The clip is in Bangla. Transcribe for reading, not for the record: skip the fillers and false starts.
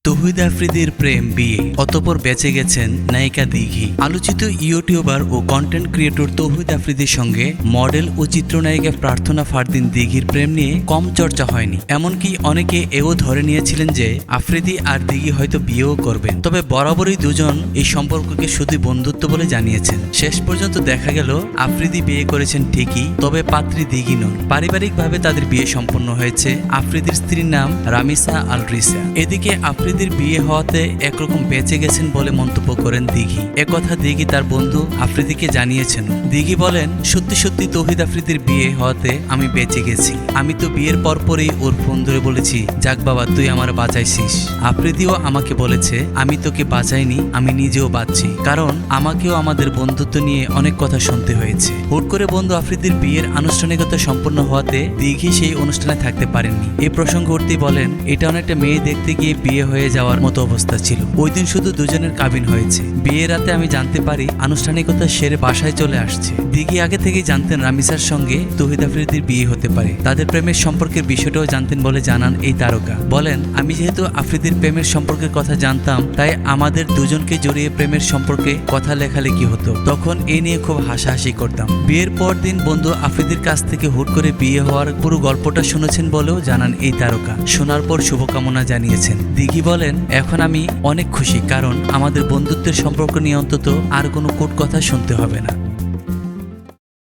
তৌহিদ আফ্রিদির প্রেম বিয়ে, অতঃপর বেঁচে গেছেন নায়িকা দিঘি। আলোচিত ইউটিউবার ও কন্টেন্ট ক্রিয়েটর তৌহিদ আফ্রিদির সঙ্গে মডেল ও চিত্রনায়িকা প্রার্থনা ফারদিন দিঘির প্রেম নিয়ে কম চর্চা হয়নি। এমনকি অনেকে এও ধরে নিয়েছিলেন যে আফ্রিদি আর দিঘি হয়তো বিয়েও করবেন। তবে বরাবরই দুজন এই সম্পর্ককে শুধু বন্ধুত্ব বলে জানিয়েছেন। শেষ পর্যন্ত দেখা গেল আফ্রিদি বিয়ে করেছেন ঠিকই, তবে পাত্রী দিঘি নন। পারিবারিকভাবে তাদের বিয়ে সম্পন্ন হয়েছে। আফ্রিদির স্ত্রীর নাম রামিসা আল রিসা। এদিকে আফ্রিদির বিয়ে হওয়াতে একরকম বেঁচে গেছেন বলে মন্তব্য করেন দিঘি। একথা দিঘি তার বন্ধু আফ্রিদিকে জানিয়েছেন। দিঘি বলেন, সত্যি সত্যি তৌহিদ আফ্রিদির বিয়ে হওয়াতে আমি বেঁচে গেছি। আমি তো বিয়ের পরপরই ওর ফোন ধরে বলেছি, যাক বাবা তুই আমার বাঁচাইছিস। আফ্রিদিও আমাকে বলেছে, আমি তোকে বাঁচাইনি, আমি নিজেও বাঁচছি, কারণ আমাকেও আমাদের বন্ধুত্ব নিয়ে অনেক কথা শুনতে হয়েছে। হুট করে বন্ধু আফ্রিদির বিয়ের আনুষ্ঠানিকতা সম্পন্ন হওয়াতে দিঘি সেই অনুষ্ঠানে থাকতে পারেননি। এই প্রসঙ্গ উঠতেই বলেন, এটা অনেকটা মেয়ে দেখতে গিয়ে বিয়ে হয়ে যাওয়ার মতো অবস্থা ছিল। ওই দিন শুধু দুজনের কাবিন হয়েছে। বিয়ের রাতে আমি জানতে পারি আনুষ্ঠানিকতা সেরে বাসায় চলে আসছে। দিঘি আগে থেকেই জানতেন রামিসার সঙ্গে তৌহিদ আফ্রিদির বিয়ে হতে পারে। তাদের প্রেমের সম্পর্কের বিষয়টাও জানতেন বলে জানান এই তারকা। বলেন, আমি যেহেতু আফ্রিদির প্রেমের সম্পর্কের কথা জানতাম, তাই আমাদের দুজনকে জড়িয়ে প্রেমের সম্পর্কে কথা লেখালেখি হতো। তখন এই নিয়ে খুব হাসাহাসি করতাম। বিয়ের পর দিন বন্ধু আফ্রিদির কাছ থেকে হুট করে বিয়ে হওয়ার পুরো গল্পটা শুনেছেন বলেও জানান এই তারকা। শোনার পর শুভকামনা জানিয়েছেন। দিঘি বলেন, এখন আমি অনেক খুশি, কারণ আমাদের বন্ধুত্বের সম্পর্ক নিয়ে অন্তত আর কোনো কূট কথা শুনতে হবে না।